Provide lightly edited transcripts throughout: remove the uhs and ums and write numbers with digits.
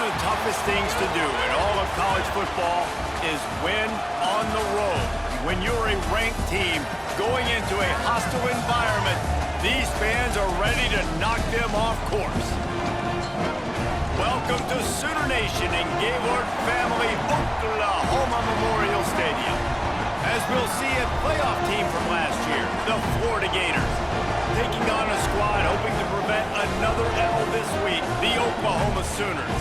the toughest things to do in all of college football is win on the road. When you're a ranked team going into a hostile environment, these fans are ready to knock them off course. Welcome to Sooner Nation in Gaylord Family Oklahoma Memorial Stadium. As we'll see a playoff team from last year, the Florida Gators, taking on a squad hoping to prevent another L this week, the Oklahoma Sooners.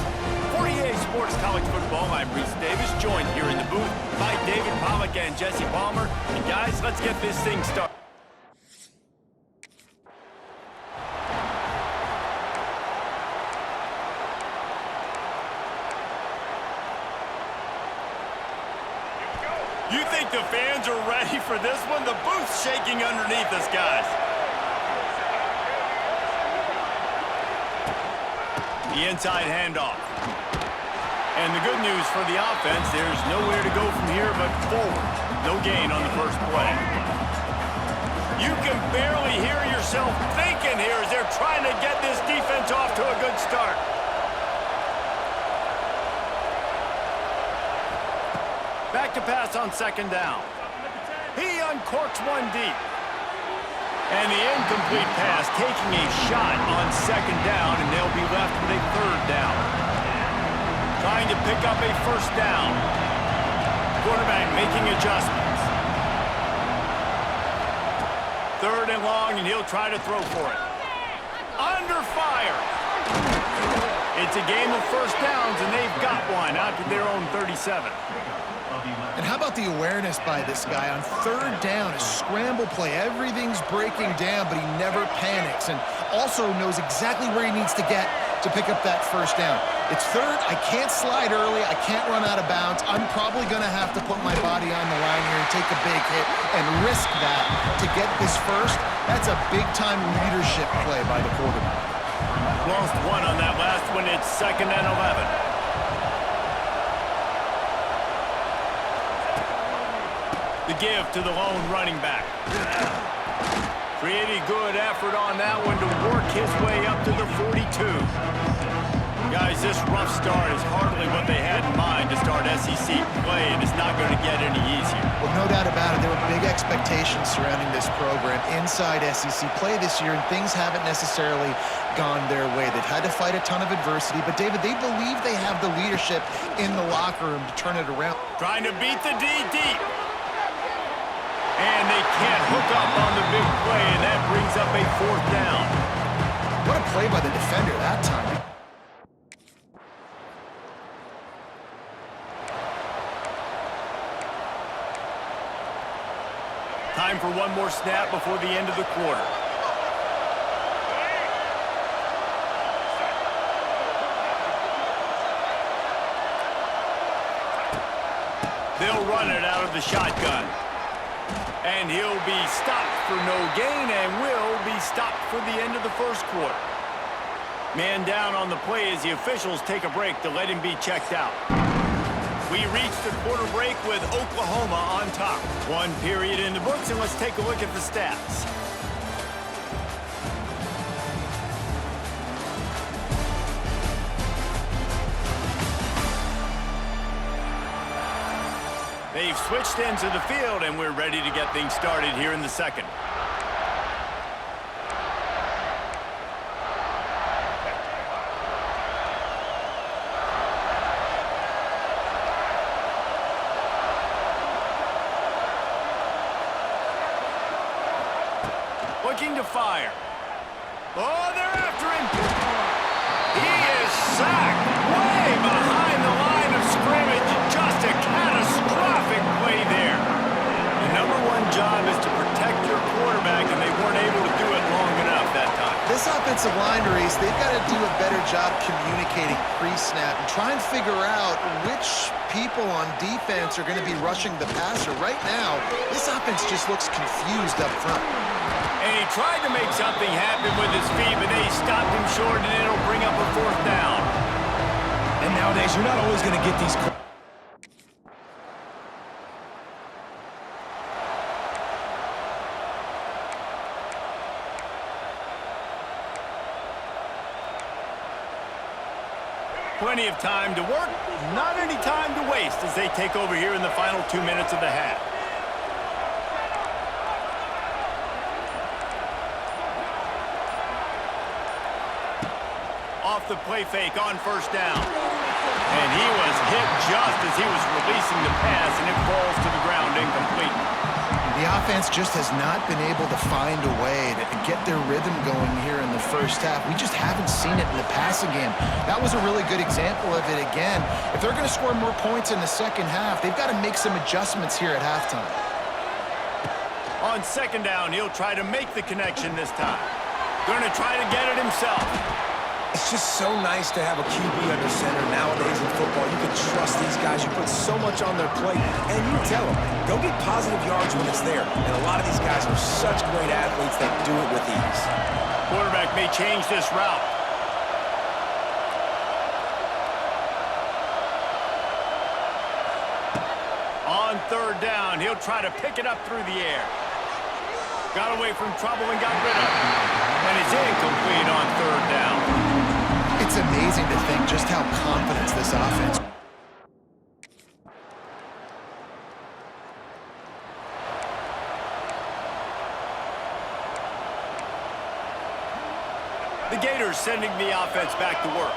For EA Sports College Football, I'm Reese Davis, joined here in the booth by David Pollack and Jesse Palmer. And guys, let's get this thing started. You think the fans are ready for this one? The booth's shaking underneath us, guys. The inside handoff. And the good news for the offense, there's nowhere to go from here but forward. No gain on the first play. You can barely hear yourself thinking here as they're trying to get this defense off to a good start. Back to pass on second down. He uncorks one deep. And the incomplete pass taking a shot on second down, and they'll be left with a third down. Trying to pick up a first down. Quarterback making adjustments. Third and long, and he'll try to throw for it. Under fire. It's a game of first downs, and they've got one out to their own 37. And how about the awareness by this guy on third down, a scramble play. Everything's breaking down, but he never panics and also knows exactly where he needs to get to pick up that first down. It's third. I can't slide early. I can't run out of bounds. I'm probably going to have to put my body on the line here and take a big hit and risk that to get this first. That's a big-time leadership play by the quarterback. Lost one on that last one. It's 2nd and 11. The give to the lone running back. Pretty good effort on that one to work his way up to the 42. Guys, this rough start is hardly what they had in mind to start SEC play, and it's not going to get any easier. Well, no doubt about it. There were big expectations surrounding this program inside SEC play this year, and things haven't necessarily gone their way. They've had to fight a ton of adversity, but David, they believe they have the leadership in the locker room to turn it around. Trying to beat the D deep. And they can't hook up on the big play, and that brings up a fourth down. What a play by the defender that time. Time for one more snap before the end of the quarter. They'll run it out of the shotgun. And he'll be stopped for no gain and will be stopped for the end of the first quarter. Man down on the play as the officials take a break to let him be checked out. We reach the quarter break with Oklahoma on top. One period in the books, and let's take a look at the stats. They've switched into the field, and we're ready to get things started here in the second. Looking to fire. Oh, they're after him. He is sacked way behind the line of scrimmage. Just a catastrophic play there. The number one job is to protect your quarterback, and they weren't able to do it long enough that time. This offensive line race, they've got to do a better job communicating pre-snap and try and figure out which people on defense are going to be rushing the passer. Right now, this offense just looks confused up front. And he tried to make something happen with his feet, but they stopped him short, and it'll bring up a fourth down. And nowadays, you're not always going to get these... Plenty of time to work, not any time to waste as they take over here in the final 2 minutes of the half. Off the play fake on first down. And he was hit just as he was releasing the pass, and it falls to the ground incomplete. The offense just has not been able to find a way to get their rhythm going here in the first half. We just haven't seen it in the passing game. That was a really good example of it again. If they're going to score more points in the second half, they've got to make some adjustments here at halftime. On second down, he'll try to make the connection this time. Going to try to get it himself. It's just so nice to have a QB under center nowadays in football. You can trust these guys. You put so much on their plate, and you tell them, go get positive yards when it's there. And a lot of these guys are such great athletes that do it with ease. Quarterback may change this route. On third down, he'll try to pick it up through the air. Got away from trouble and got rid of it. And it's incomplete on third down. It's amazing to think just how confident this offense. The Gators sending the offense back to work.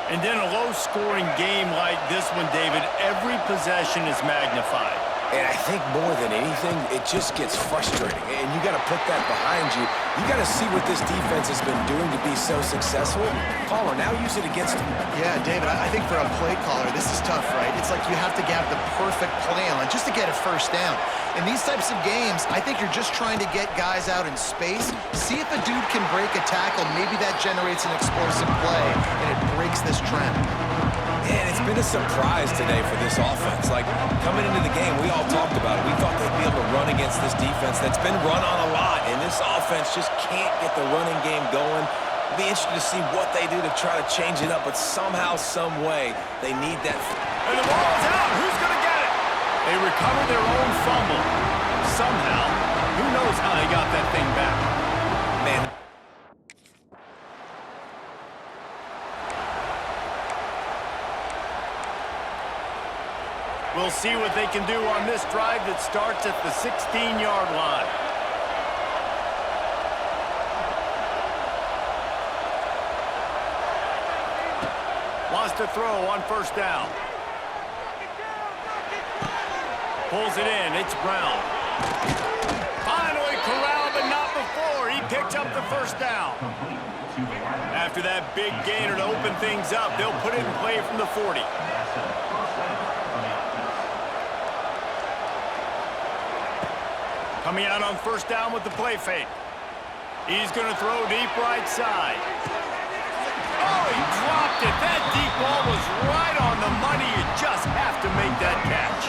And in a low-scoring game like this one, David, every possession is magnified. And I think more than anything, it just gets frustrating. And you got to put that behind you. You got to see what this defense has been doing to be so successful. Caller, now use it against them. Yeah, David, I think for a play caller, this is tough, right? It's like you have to have the perfect play on just to get a first down. In these types of games, I think you're just trying to get guys out in space, see if a dude can break a tackle. Maybe that generates an explosive play, and it breaks this trend. And it's been a surprise today for this offense. Like, coming into the game, we all talked about it. We thought they'd be able to run against this defense that's been run on a lot, and this offense just can't get the running game going. It'll be interesting to see what they do to try to change it up, but somehow, some way, they need that. And the ball's out. Who's going to get it? They recover their own fumble. Somehow, who knows how they got that thing back. Man. We'll see what they can do on this drive that starts at the 16-yard line. Wants to throw on first down. Pulls it in. It's Brown. Finally corralled, but not before. He picks up the first down. After that big gainer to open things up, they'll put it in play from the 40. Coming out on first down with the play fake. He's going to throw deep right side. Oh, he dropped it. That deep ball was right on the money. You just have to make that catch.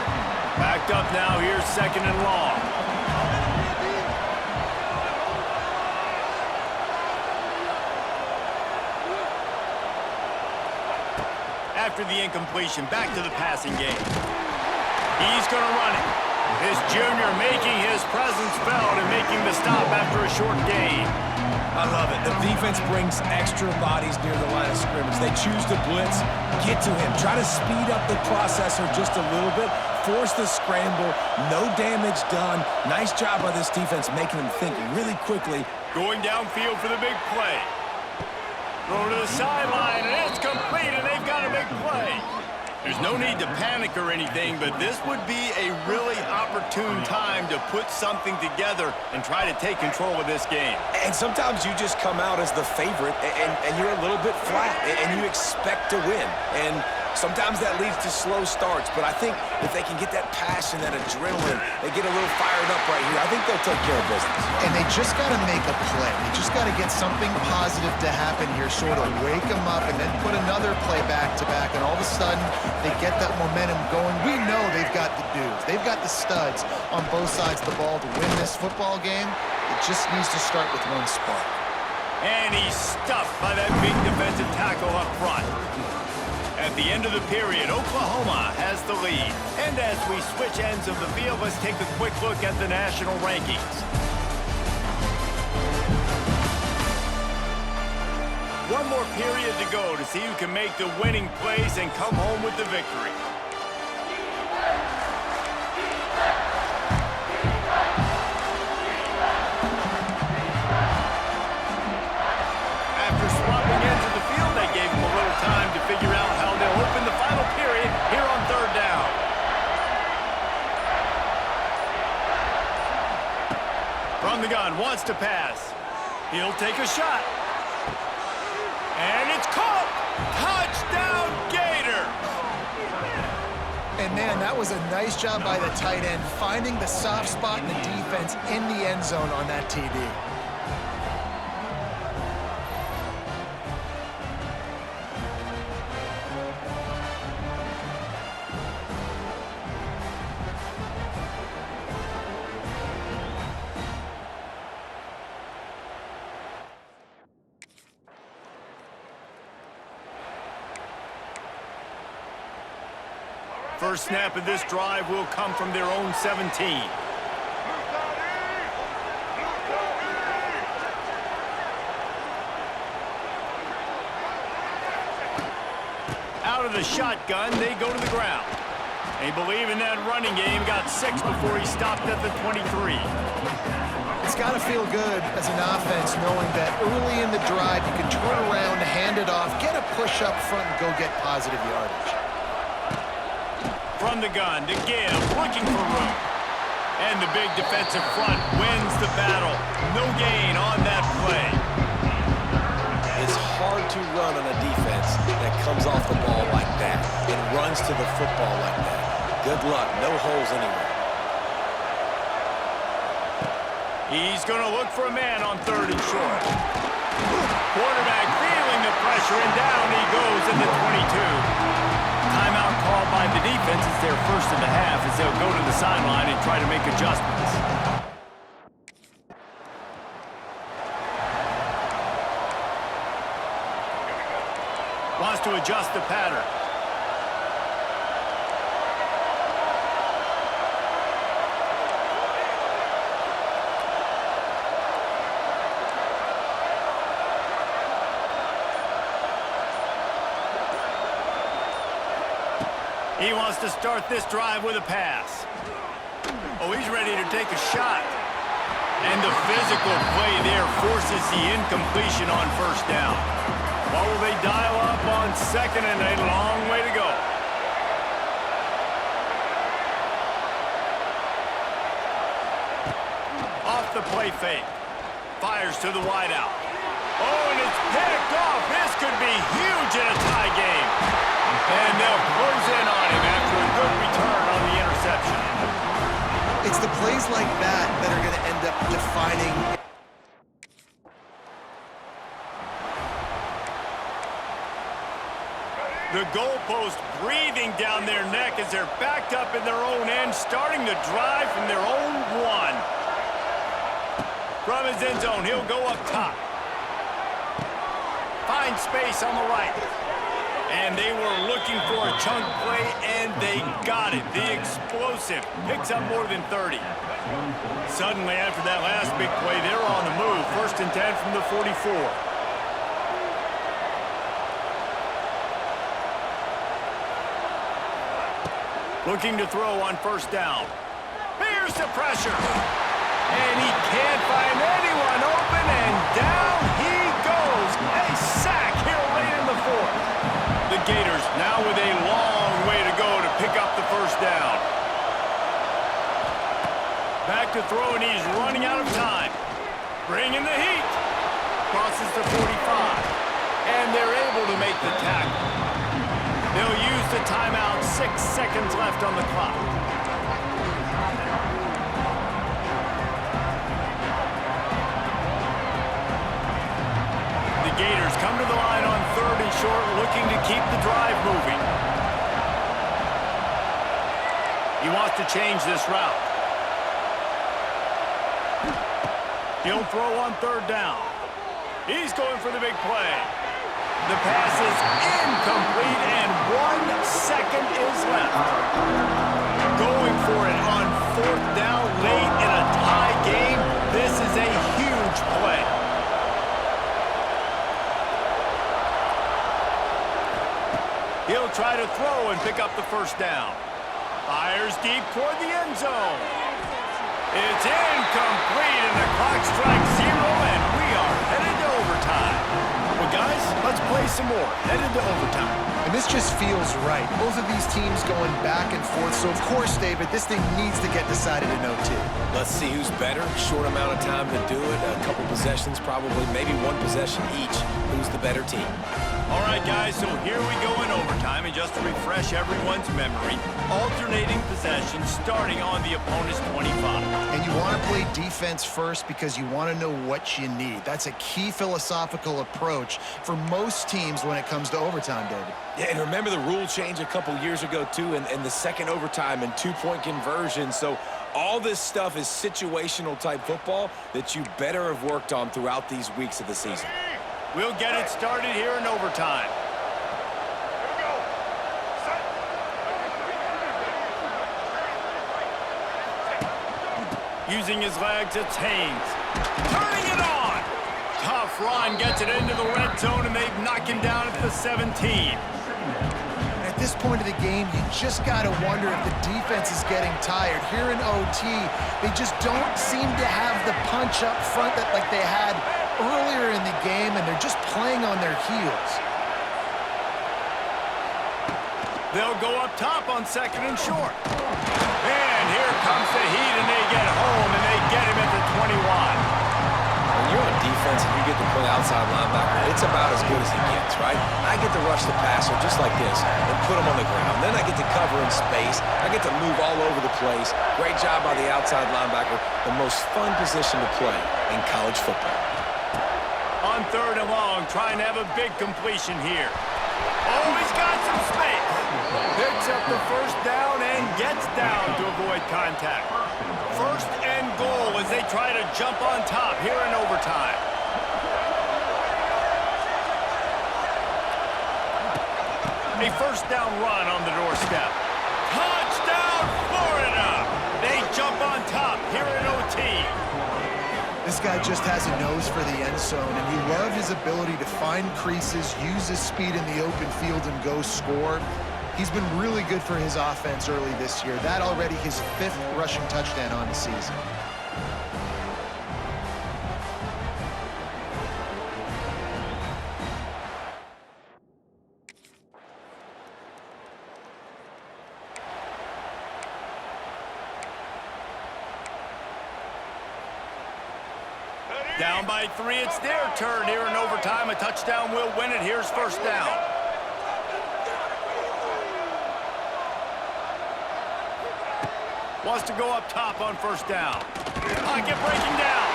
Backed up now. Here's second and long. After the incompletion, back to the passing game. He's going to run it. His junior making his presence felt and making the stop after a short gain. I love it. The defense brings extra bodies near the line of scrimmage. They choose to blitz, get to him, try to speed up the processor just a little bit, force the scramble, no damage done. Nice job by this defense making them think really quickly. Going downfield for the big play. Throw to the sideline, and it's complete, and they've got a big play. There's no need to panic or anything, but this would be a really opportune time to put something together and try to take control of this game. And sometimes you just come out as the favorite, and you're a little bit flat, and you expect to win. And sometimes that leads to slow starts, but I think if they can get that passion, that adrenaline, they get a little fired up right here, I think they'll take care of business. And they just got to make a play. They just got to get something positive to happen here, sort of wake them up, and then put another play back-to-back, and all of a sudden, they get that momentum going. We know they've got the dudes. They've got the studs on both sides of the ball to win this football game. It just needs to start with one spark. And he's stuffed by that big defensive tackle up front. At the end of the period, Oklahoma has the lead. And as we switch ends of the field, let's take a quick look at the national rankings. One more period to go to see who can make the winning plays and come home with the victory. After swapping ends of the field, they gave him a little time to figure out how they'll open the final period here on third down. From the gun, wants to pass. He'll take a shot. And it's caught! Touchdown, Gators! And man, that was a nice job by the tight end, finding the soft spot in the defense in the end zone on that TD. First snap of this drive will come from their own 17. Out of the shotgun, they go to the ground. They believe in that running game, got 6 before he stopped at the 23. It's got to feel good as an offense knowing that early in the drive you can turn around, hand it off, get a push up front, and go get positive yardage. From the gun to give, looking for room. And the big defensive front wins the battle. No gain on that play. It's hard to run on a defense that comes off the ball like that and runs to the football like that. Good luck. No holes anywhere. He's going to look for a man on third and short. Quarterback feeling the pressure, and down he goes in the 22. Timeout called by the defense. It's their first of the half as they'll go to the sideline and try to make adjustments. Wants to adjust the pattern. He wants to start this drive with a pass. Oh, he's ready to take a shot. And the physical play there forces the incompletion on first down. What will they dial up on second, and a long way to go? Off the play fake. Fires to the wideout. Oh, and it's picked off. This could be huge in a tie game. And they'll close in on him after a good return on the interception. It's the plays like that that are going to end up defining. The goalpost breathing down their neck as they're backed up in their own end, starting the drive from their own one. From his end zone, he'll go up top. Finds space on the right. And they were looking for a chunk play, and they got it. The explosive picks up more than 30. Suddenly, after that last big play, they're on the move. 1st and 10 from the 44. Looking to throw on first down. Here's the pressure. And he can't find anyone open, and down he goes. A sack here late in the 4th. The Gators now with a long way to go to pick up the first down. Back to throw, and he's running out of time. Bringing the heat. Crosses the 45. And they're able to make the tackle. They'll use the timeout. 6 seconds left on the clock. The Gators come to the line on 3rd and short, looking to keep the drive moving. He wants to change this route. He'll throw on 3rd down. He's going for the big play. The pass is incomplete, and 1 second is left. Going for it on 4th down late in a tie game. This is a huge play. and pick up the first down. Fires deep toward the end zone. It's incomplete, and the clock strikes 0, and we are headed to overtime. Well, guys, let's play some more. Headed to overtime. And this just feels right. Both of these teams going back and forth. So, of course, David, this thing needs to get decided in OT. Let's see who's better. Short amount of time to do it. A couple possessions, probably, maybe one possession each. Who's the better team? All right, guys, so here we go in overtime, and just to refresh everyone's memory, alternating possessions starting on the opponent's 25. And you want to play defense first because you want to know what you need. That's a key philosophical approach for most teams when it comes to overtime, David. Yeah, and remember the rule change a couple years ago, too, and the second overtime and two-point conversion. So all this stuff is situational type football that you better have worked on throughout these weeks of the season. We'll get it started here in overtime. Using his legs, it's Haynes. Turning it on! Tough run gets it into the red zone, and they knock him down at the 17. At this point of the game, you just got to wonder if the defense is getting tired. Here in OT, they just don't seem to have the punch up front that like they had earlier in the game, and they're just playing on their heels. They'll go up top on second and short. And here comes the heat, and they get home, and they get him at the 21. When you're on defense and you get to play outside linebacker, it's about as good as it gets, right? I get to rush the passer just like this and put him on the ground. Then I get to cover in space. I get to move all over the place. Great job by the outside linebacker. The most fun position to play in college football. On third and long, trying to have a big completion here. Oh, he's got some space. Picks up the first down and gets down to avoid contact. First and goal as they try to jump on top here in overtime. A first down run on the doorstep. Touchdown, Florida! They jump on top here in OT. This guy just has a nose for the end zone, and you love his ability to find creases, use his speed in the open field, and go score. He's been really good for his offense early this year. That already his 5th rushing touchdown on the season. Down by 3, it's their turn here in overtime. A touchdown will win it. Here's first down. Wants to go up top on first down. Pocket breaking down.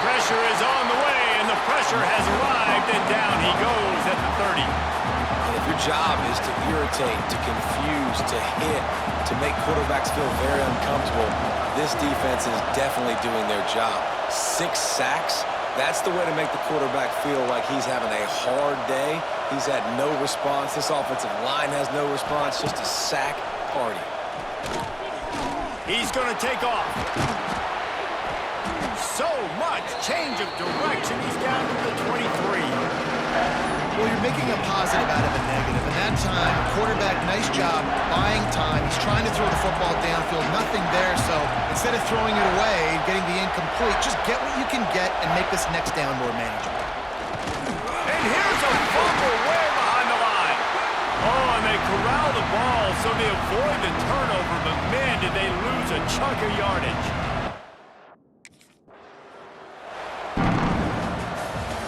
Pressure is on the way, and the pressure has arrived, and down he goes at the 30. And if your job is to irritate, to confuse, to hit, to make quarterbacks feel very uncomfortable, this defense is definitely doing their job. 6 sacks, that's the way to make the quarterback feel like he's having a hard day. He's had no response. This offensive line has no response, just a sack party. He's going to take off. So much change of direction. He's down to the 23. Well, you're making a positive out of a negative. And that time, quarterback, nice job buying time. He's trying to throw the football downfield. Nothing there, so instead of throwing it away and getting the incomplete, just get what you can get and make this next down more manageable. And here's a fumble way behind the line. Oh, and they corral the ball, so they avoid the turnover, but man, did they lose a chunk of yardage.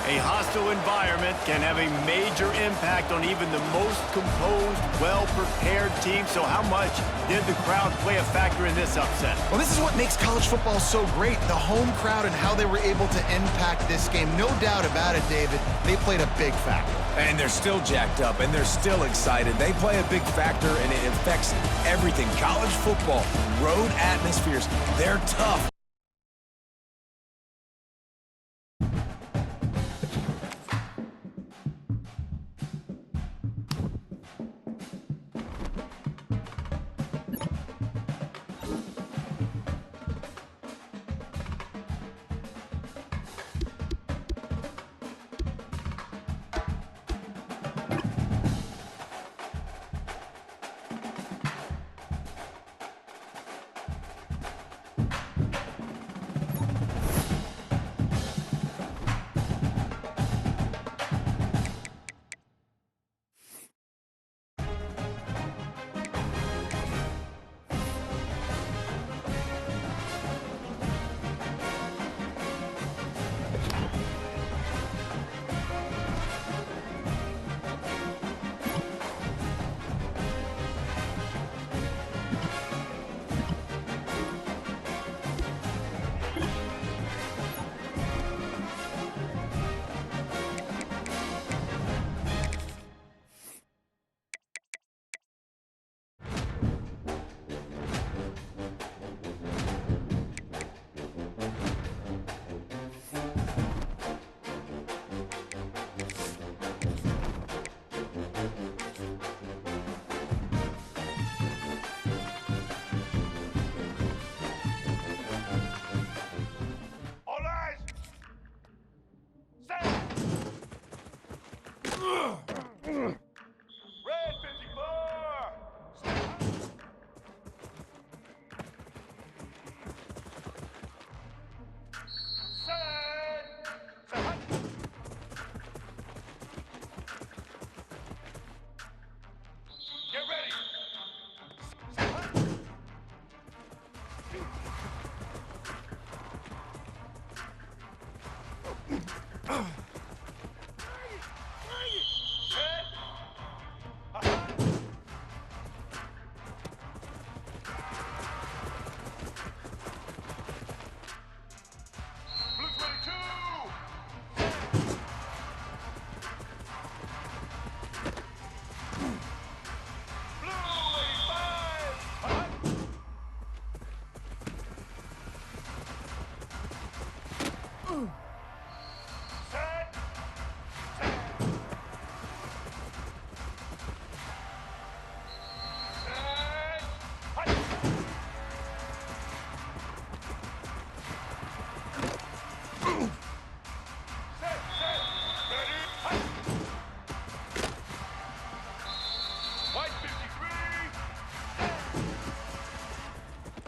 A hostile environment can have a major impact on even the most composed, well-prepared team. So how much did the crowd play a factor in this upset? Well, this is what makes college football so great, the home crowd and how they were able to impact this game. No doubt about it, David. They played a big factor. And they're still jacked up, and they're still excited. They play a big factor, and it affects everything. College football, road atmospheres, they're tough.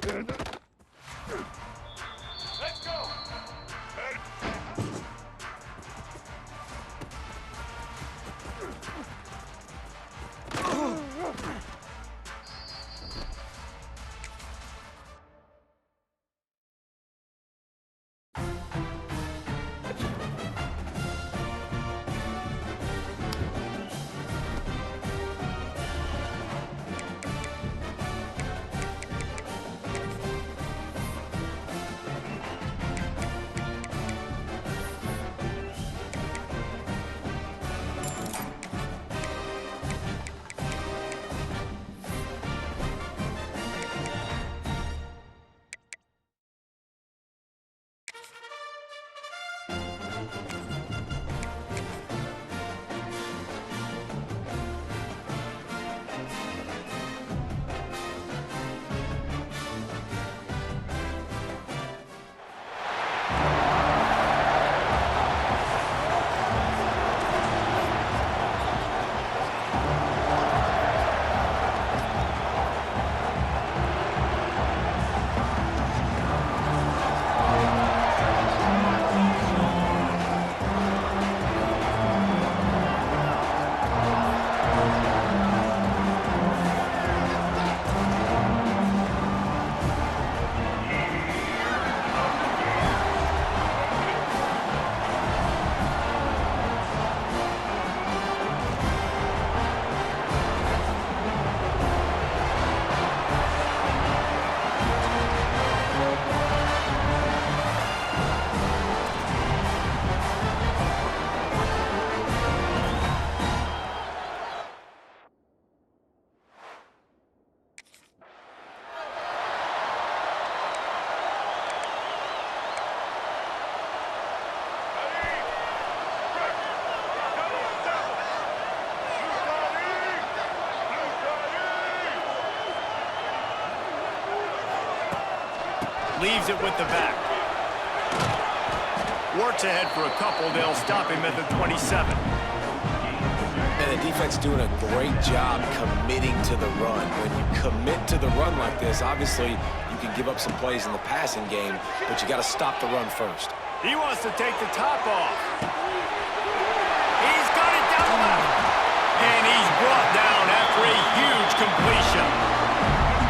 Let's go. Leaves it with the back. Works ahead for a couple. They'll stop him at the 27. And the defense doing a great job committing to the run. When you commit to the run like this, obviously you can give up some plays in the passing game, but you got to stop the run first. He wants to take the top off. He's got it down the left. And he's brought down after a huge completion.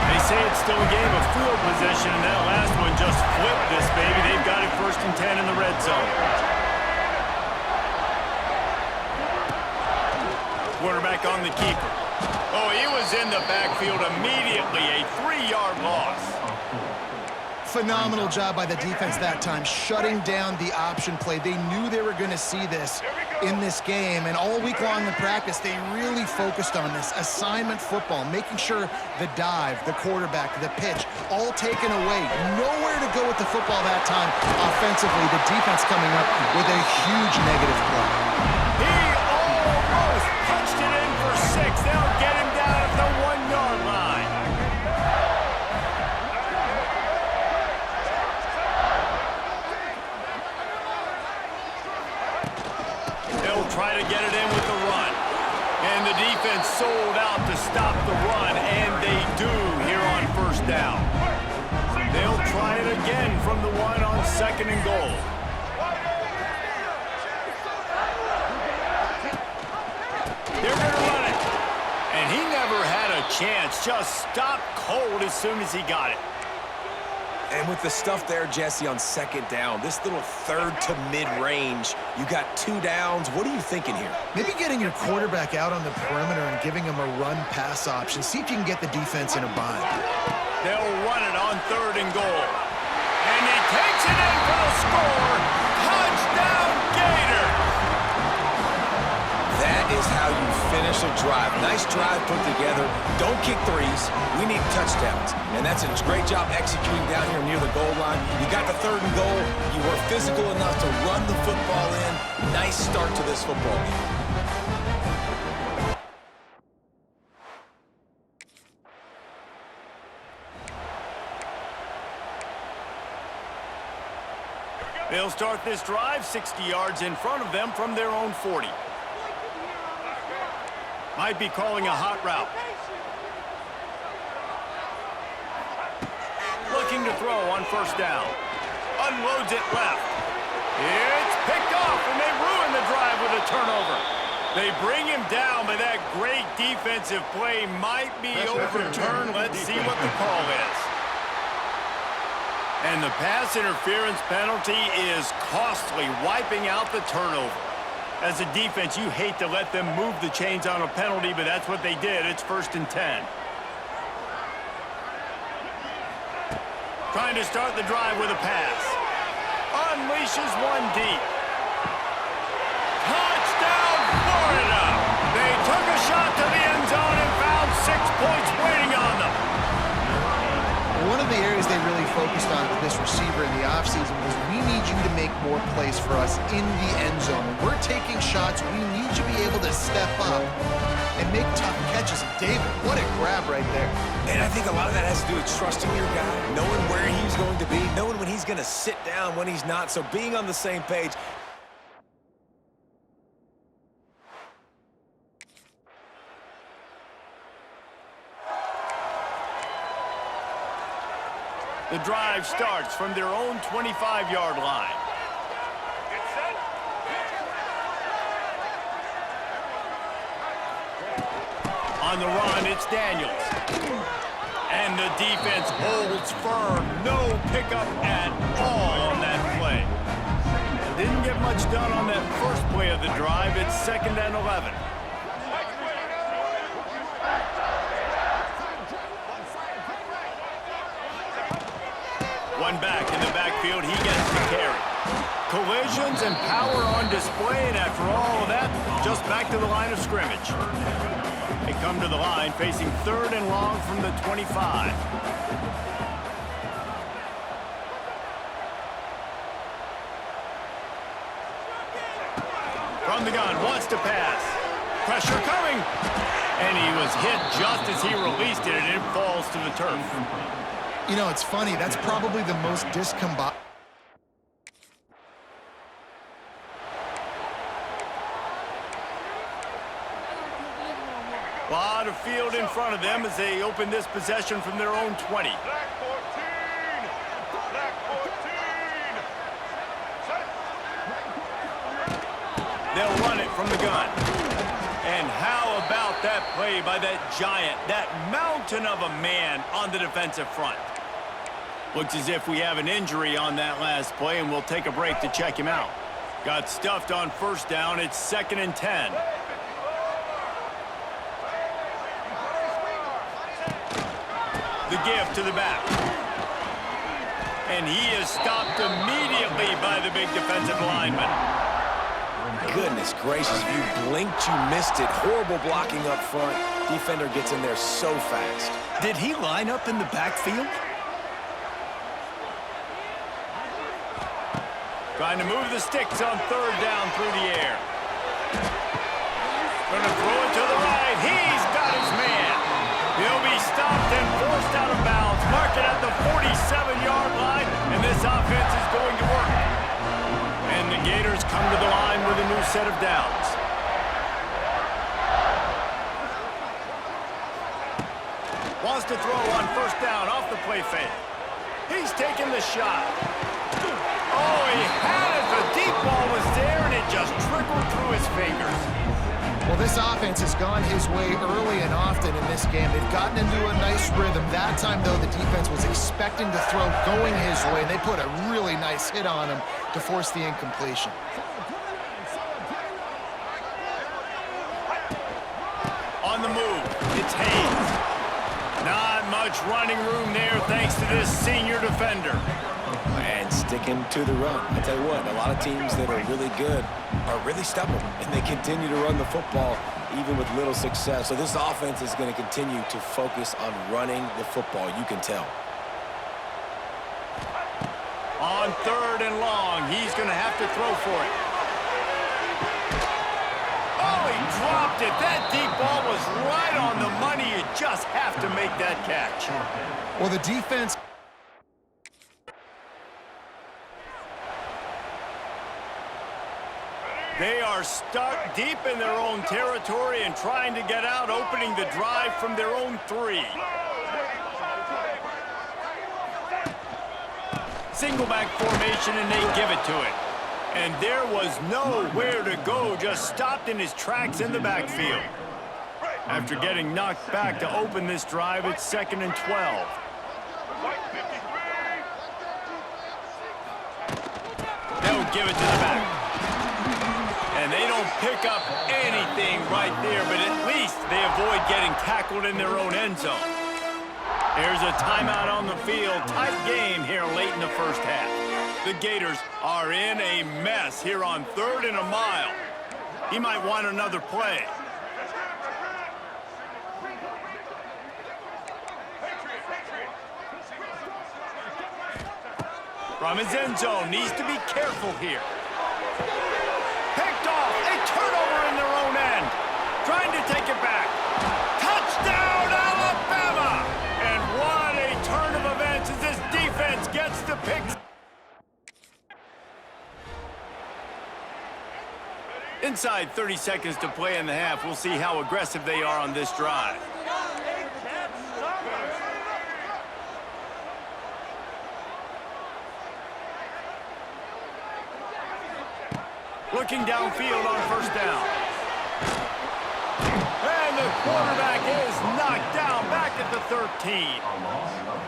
They say it's still a game of field possession, and that last one just flipped this baby. They've got it 1st and 10 in the red zone. Quarterback on the keeper. Oh, he was in the backfield immediately. A 3-yard loss. Phenomenal job by the defense that time, shutting down the option play. They knew they were going to see this in this game, and all week long in practice, they really focused on this assignment football, making sure the dive, the quarterback, the pitch, all taken away. Nowhere to go with the football that time offensively. The defense coming up with a huge negative play. He almost punched it in for 6. They'll get him down at the 1-yard line. Try to get it in with the run. And the defense sold out to stop the run, and they do here on 1st down. They'll try it again from the 1 on 2nd and goal. They're going to run it. And he never had a chance. Just stopped cold as soon as he got it. And with the stuff there, Jesse, on 2nd down, this little 3rd to mid-range, you got 2 downs. What are you thinking here? Maybe getting your quarterback out on the perimeter and giving him a run-pass option. See if you can get the defense in a bind. They'll run it on 3rd and goal. And he takes it in for the score. Touchdown, Gator! That is how you finish a drive. Nice drive put together. Don't kick threes. We need touchdowns. And that's a great job executing down here near the goal line. You got the 3rd and goal. You were physical enough to run the football in. Nice start to this football game. They'll start this drive 60 yards in front of them from their own 40. Might be calling a hot route. to throw on first down. Unloads it left. It's picked off, and they ruin the drive with a turnover. They bring him down, but that great defensive play might be overturned. Let's see what the call is. And the pass interference penalty is costly, wiping out the turnover. As a defense, you hate to let them move the chains on a penalty, but that's what they did. It's 1st and 10. Trying to start the drive with a pass. Unleashes one deep. Touchdown, Florida! They took a shot to the end zone and found 6 points waiting on them. One of the areas they really focused on with this receiver in the offseason was we need you to make more plays for us in the end zone. When we're taking shots, we need you to be able to step up and make tough catches. And David, what a grab right there. And I think a lot of that has to do with trusting your guy, knowing where he's going to be, knowing when he's going to sit down, when he's not. So being on the same page. The drive starts from their own 25-yard line. On the run, it's Daniels. And the defense holds firm. No pickup at all on that play. Didn't get much done on that first play of the drive. It's 2nd and 11. One back in the backfield, he gets the carry. Collisions and power on display, and after all of that, just back to the line of scrimmage. They come to the line facing 3rd and long from the 25. From the gun, wants to pass. Pressure coming. And he was hit just as he released it, and it falls to the turf. You know, it's funny. That's probably the most discombobulated. A lot of field in front of them as they open this possession from their own 20. They'll run it from the gun. And how about that play by that giant, that mountain of a man on the defensive front? Looks as if we have an injury on that last play, and we'll take a break to check him out. Got stuffed on first down. It's 2nd and 10. The give to the back. And he is stopped immediately by the big defensive lineman. Goodness gracious, if you blinked, you missed it. Horrible blocking up front. Defender gets in there so fast. Did he line up in the backfield? Trying to move the sticks on 3rd down through the air. Going to throw it to the right. He's got his man. He'll be stopped and forced out of bounds. Mark it at the 47-yard line, and this offense is going to work. And the Gators come to the line with a new set of downs. Wants to throw on first down off the play fake. He's taking the shot. Oh, he had it. The deep ball was there, and it just trickled through his fingers. Well, this offense has gone his way early and often in this game. They've gotten into a nice rhythm. That time, though, the defense was expecting to throw going his way, and they put a really nice hit on him to force the incompletion. On the move, it's Hayes. Not much running room there thanks to this senior defender. And sticking to the run. I tell you what, a lot of teams that are really good are really stubborn, and they continue to run the football even with little success. So this offense is going to continue to focus on running the football, you can tell. On 3rd and long, he's going to have to throw for it. Oh, he dropped it. That deep ball was right on the money. You just have to make that catch. Well, the defense... They are stuck deep in their own territory and trying to get out, opening the drive from their own 3. Single back formation, and they give it to it. And there was nowhere to go, just stopped in his tracks in the backfield. After getting knocked back to open this drive, it's 2nd and 12. They'll give it to the back. And they don't pick up anything right there, but at least they avoid getting tackled in their own end zone. There's a timeout on the field. Tight game here late in the first half. The Gators are in a mess here on 3rd and a mile. He might want another play. From his end zone, needs to be careful here. Picked off, a turnover in their own end. Trying to take it back. Touchdown, Alabama! And what a turn of events as this defense gets the pick. Inside 30 seconds to play in the half, we'll see how aggressive they are on this drive. Looking downfield on 1st down. And the quarterback is knocked down back at the 13.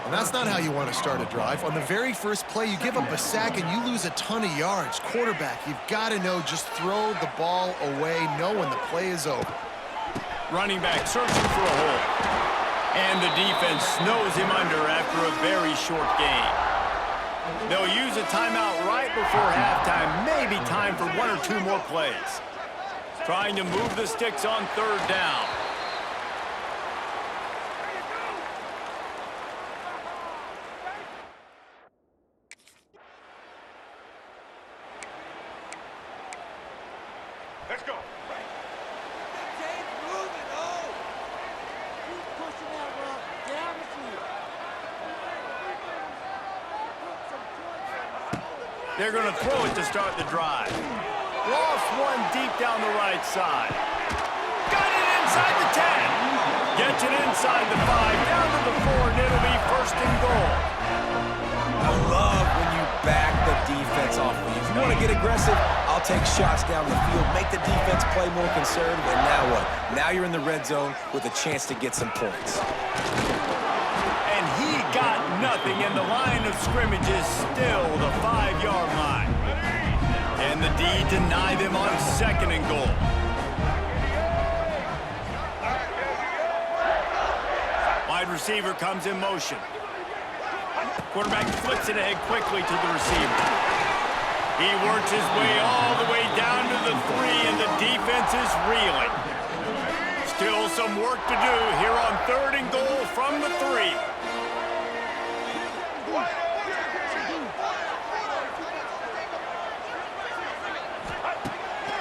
And that's not how you want to start a drive. On the very first play, you give up a sack and you lose a ton of yards. Quarterback, you've got to know, just throw the ball away, know when the play is over. Running back searching for a hole. And the defense snows him under after a very short game. They'll use a timeout right before halftime. Maybe time for 1 or 2 more plays. Trying to move the sticks on 3rd down. Let's go. They're going to throw it to start the drive. Lost one deep down the right side. Got it inside the 10. Gets it inside the 5, down to the 4, and it'll be 1st and goal. I love when you back the defense off. If you want to get aggressive, I'll take shots down the field, make the defense play more conservative, and now what? Now you're in the red zone with a chance to get some points. And he got nothing, and the line of scrimmage is still the 5-yard line. And the D deny them on 2nd and goal. Wide receiver comes in motion. Quarterback flips it ahead quickly to the receiver. He works his way all the way down to the 3, and the defense is reeling. Still some work to do here on 3rd and goal from the 3.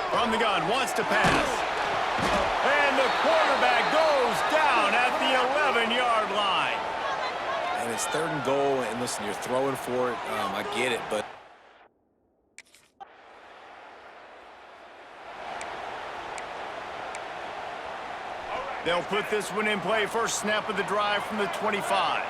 From the gun, wants to pass. And the quarterback goes down at the 11-yard line. And it's 3rd and goal, and listen, you're throwing for it. I get it, but... They'll put this one in play. First snap of the drive from the 25.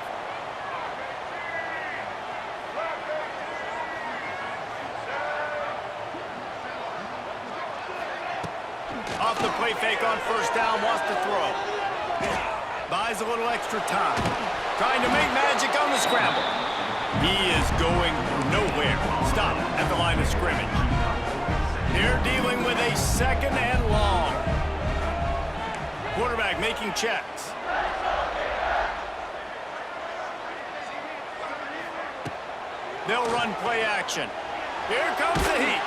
Off the play fake on 1st down, wants to throw. Buys a little extra time. Trying to make magic on the scramble. He is going nowhere. Stop at the line of scrimmage. They're dealing with a 2nd and long. Quarterback making checks. They'll run play action. Here comes the heat.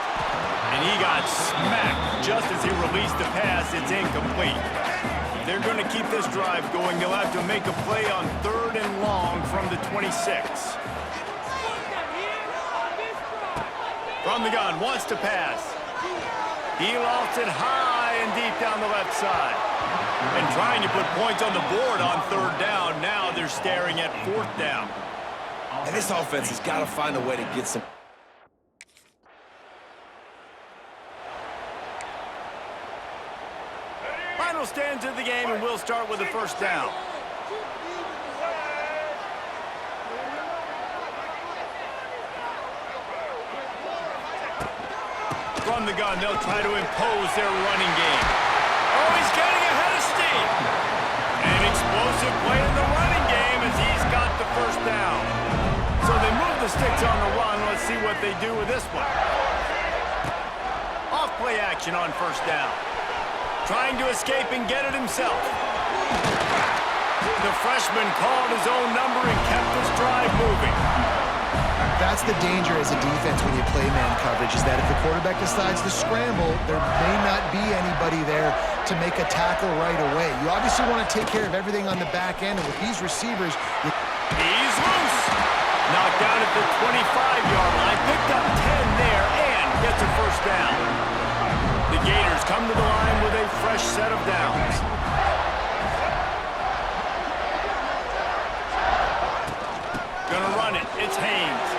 And he got smacked just as he released the pass. It's incomplete. They're going to keep this drive going. They'll have to make a play on 3rd and long from the 26. From the gun, wants to pass. He lofts it high and deep down the left side. And trying to put points on the board on 3rd down. Now they're staring at 4th down. And this offense has got to find a way to get some... Final stands of the game, and we'll start with the 1st down. From the gun, they'll try to impose their running game. Oh, he's getting ahead of steam. An explosive play in the running game as he's got the first down. So they move the sticks on the run. Let's see what they do with this one. Off play action on first down. Trying to escape and get it himself. The freshman called his own number and kept this drive moving. That's the danger as a defense when you play man coverage, is that if the quarterback decides to scramble, there may not be anybody there to make a tackle right away. You obviously want to take care of everything on the back end, and with these receivers... He's loose. Knocked down at the 25-yard line. Picked up 10 there and gets a first down. The Gators come to the line with a fresh set of downs. Gonna run it. It's Haynes.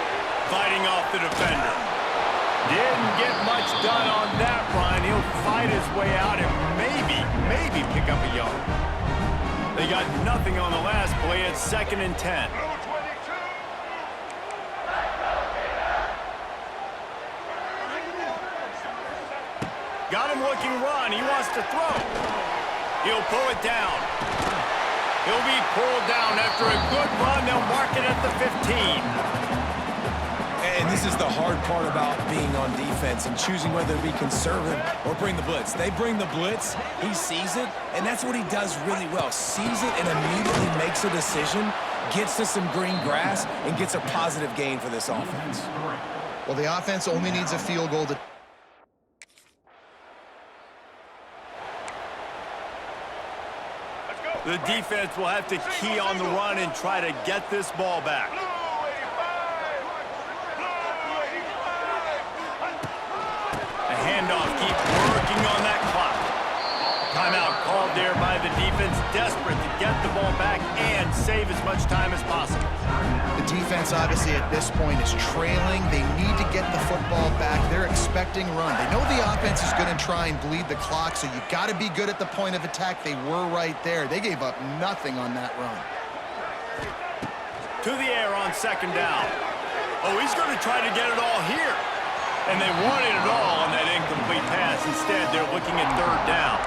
Fighting off the defender. Didn't get much done on that run. He'll fight his way out and maybe pick up a yard. They got nothing on the last play. It's 2nd and 10. Got him looking run. He wants to throw. He'll pull it down. He'll be pulled down after a good run. They'll mark it at the 15. And this is the hard part about being on defense and choosing whether to be conservative or bring the blitz. They bring the blitz, he sees it, and that's what he does really well. Sees it and immediately makes a decision, gets to some green grass, and gets a positive gain for this offense. Well, the offense only needs a field goal to... The defense will have to key on the run and try to get this ball back. A handoff, keep working on that clock. Timeout called there by the defense, desperate to get the ball back and save as much time as possible. The defense, obviously, at this point is trailing. They need to get the football back. They're expecting run. They know the offense is going to try and bleed the clock, so you got to be good at the point of attack. They were right there. They gave up nothing on that run. To the air on 2nd down. Oh, he's going to try to get it all here. And they wanted it all on that incomplete pass. Instead, they're looking at 3rd down.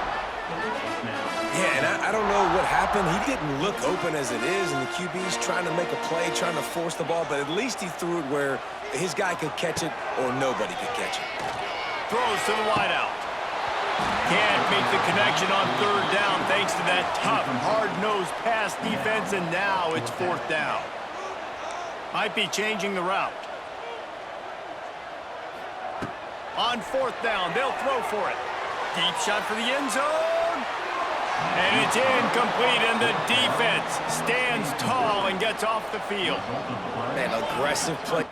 Yeah, and I don't know what happened. He didn't look open as it is, and the QB's trying to make a play, trying to force the ball, but at least he threw it where his guy could catch it or nobody could catch it. Throws to the wideout. Can't make the connection on 3rd down thanks to that tough, hard-nosed pass defense, and now it's 4th down. Might be changing the route. On 4th down, they'll throw for it. Deep shot for the end zone. And it's incomplete, and the defense stands tall and gets off the field. Man, aggressive play.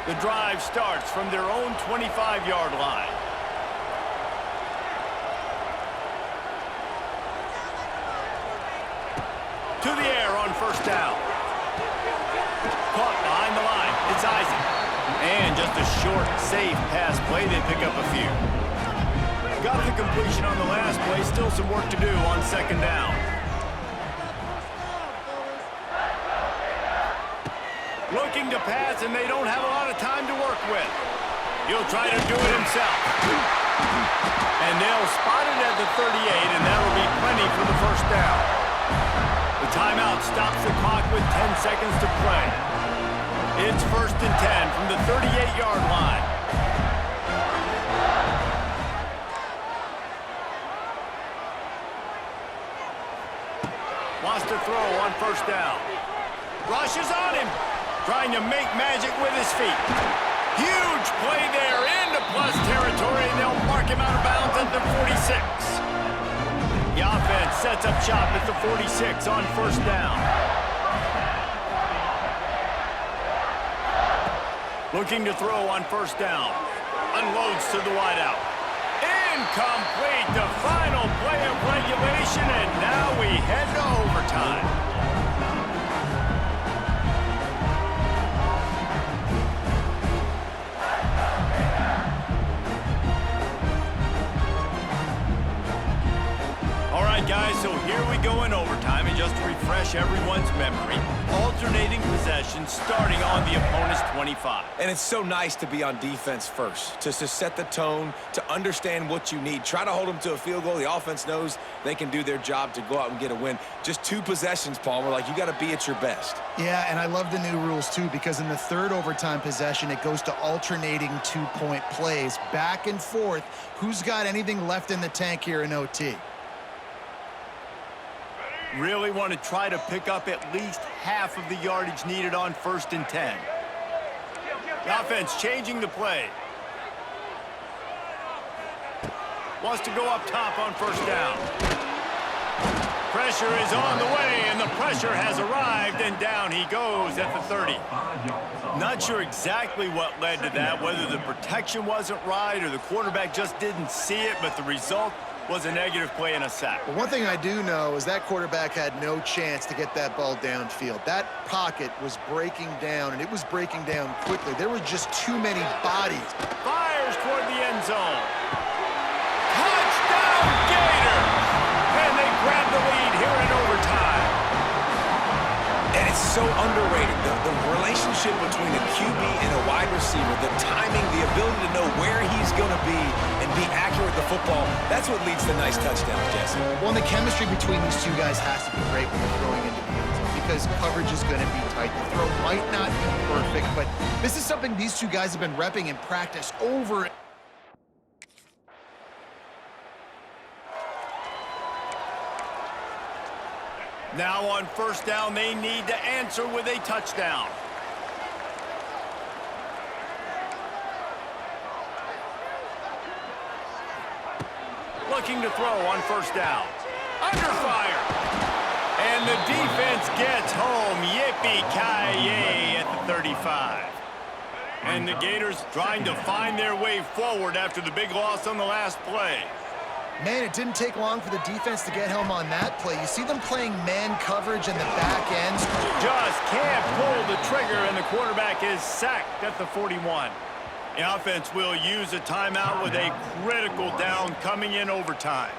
The drive starts from their own 25-yard line. To the air on 1st down. Caught behind the line. It's Isaac. And just a short, safe pass play. They pick up a few. Got the completion on the last play. Still some work to do on 2nd down. Looking to pass, and they don't have a lot of time to work with. He'll try to do it himself. And they'll spot it at the 38, and that'll be plenty for the 1st down. The timeout stops the clock with 10 seconds to play. It's 1st and 10 from the 38-yard line. Wants to throw on 1st down. Rushes on him. Trying to make magic with his feet. Huge play there into plus territory, and they'll mark him out of bounds at the 46. The offense sets up shop at the 46 on 1st down. Looking to throw on 1st down. Unloads to the wideout. Incomplete, the final play of regulation, and now we head to overtime. All right, guys, so here we go in overtime. In just just to refresh everyone's memory. Alternating possession starting on the opponent's 25. And it's so nice to be on defense first, to set the tone, to understand what you need. Try to hold them to a field goal. The offense knows they can do their job to go out and get a win. Just 2 possessions, Palmer. Like, you got to be at your best. Yeah, and I love the new rules, too, because in the third overtime possession, it goes to alternating 2-point plays, back and forth. Who's got anything left in the tank here in OT? Really want to try to pick up at least half of the yardage needed on 1st and 10. The offense changing the play. Wants to go up top on 1st down. Pressure is on the way, and the pressure has arrived, and down he goes at the 30. Not sure exactly what led to that, whether the protection wasn't right or the quarterback just didn't see it, but the result was a negative play and a sack. But one thing I do know is that quarterback had no chance to get that ball downfield. That pocket was breaking down, and it was breaking down quickly. There were just too many bodies. Fires toward the end zone. Touchdown, Gators! And they grab the lead here in overtime. And it's so underrated, the relationship between a QB and a wide receiver, the timing, the ability to know where he's going to be and be accurate with the football, that's what leads to nice touchdowns, Jesse. Well, and the chemistry between these two guys has to be great when they're throwing into the end zone because coverage is going to be tight. The throw might not be perfect, but this is something these two guys have been repping in practice over. Now on 1st down, they need to answer with a touchdown. Looking to throw on 1st down. Under fire. And the defense gets home. Yippee-ki-yay at the 35. And the Gators trying to find their way forward after the big loss on the last play. Man, it didn't take long for the defense to get home on that play. You see them playing man coverage in the back ends. Just can't pull the trigger, and the quarterback is sacked at the 41. The offense will use a timeout with a critical down coming in overtime.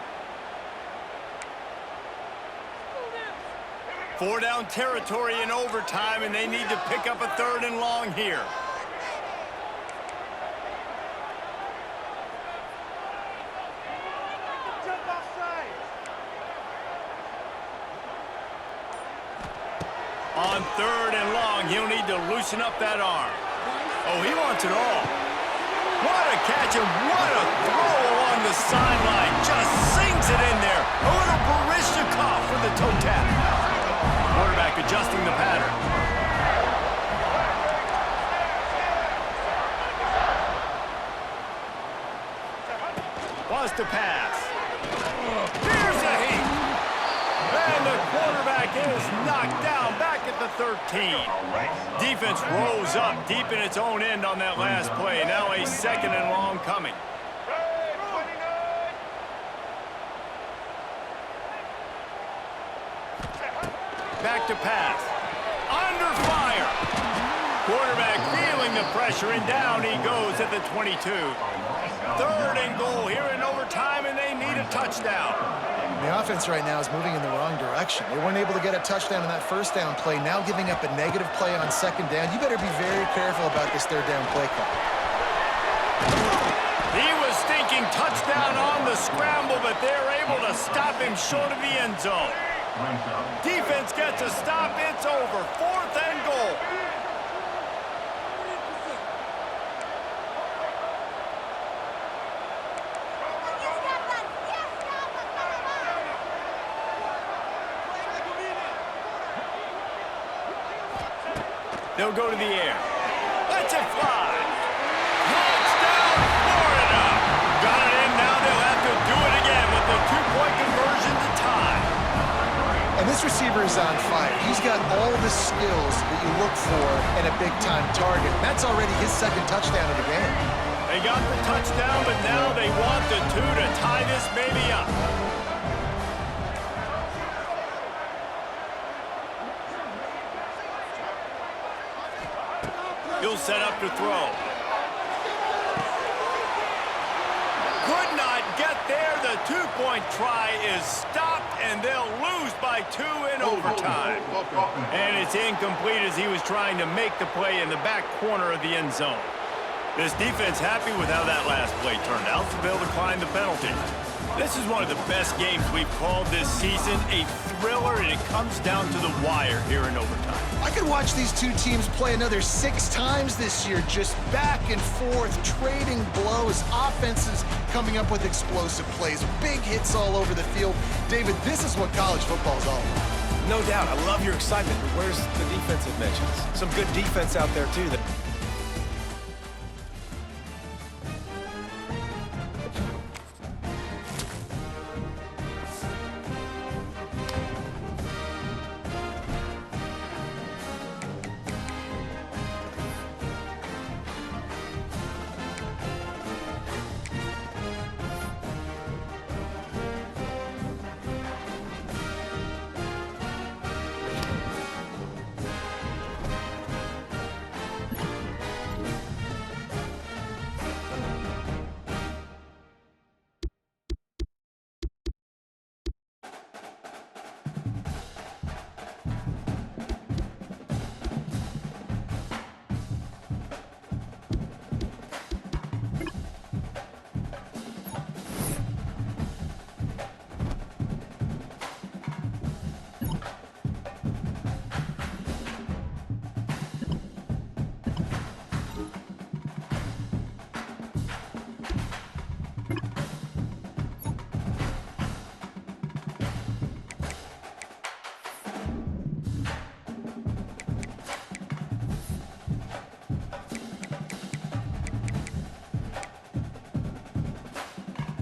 4-down territory in overtime, and they need to pick up a 3rd and long here. On 3rd and long, he'll need to loosen up that arm. Oh, he wants it all. What a catch and what a throw along the sideline. Just sinks it in there. A little Barishnikov for the toe tap. Quarterback adjusting the pattern. Wants to pass. Here's a heat. And the quarterback is knocked down back at the 13. Defense rose up deep in its own end on that last play. Now a 2nd and long coming. Back to pass. Under fire. Quarterback feeling the pressure, and down he goes at the 22. 3rd and goal here in overtime, and they need a touchdown. The offense right now is moving in the wrong direction. They weren't able to get a touchdown in that 1st down play, now giving up a negative play on 2nd down. You better be very careful about this 3rd down play call. He was thinking touchdown on the scramble, but they're able to stop him short of the end zone. Defense gets a stop. It's over. 4th and goal. They'll go to the air. Let's it fly. Touchdown, Florida. Got it in now. They'll have to do it again with the 2-point conversion to tie. And this receiver is on fire. He's got all the skills that you look for in a big-time target. That's already his 2nd touchdown of the game. They got the touchdown, but now they want the 2 to tie this baby up. He'll set up to throw. Could not get there. The two-point try is stopped, and they'll lose by 2 in overtime. And it's incomplete as he was trying to make the play in the back corner of the end zone. This defense happy with how that last play turned out, so they'll decline the penalty. This is one of the best games we've called this season, a thriller, and it comes down to the wire here in overtime. I could watch these two teams play another 6 times this year, just back and forth, trading blows, offenses coming up with explosive plays, big hits all over the field. David, this is what college football is all about. No doubt. I love your excitement, but where's the defensive mentions? Some good defense out there, too.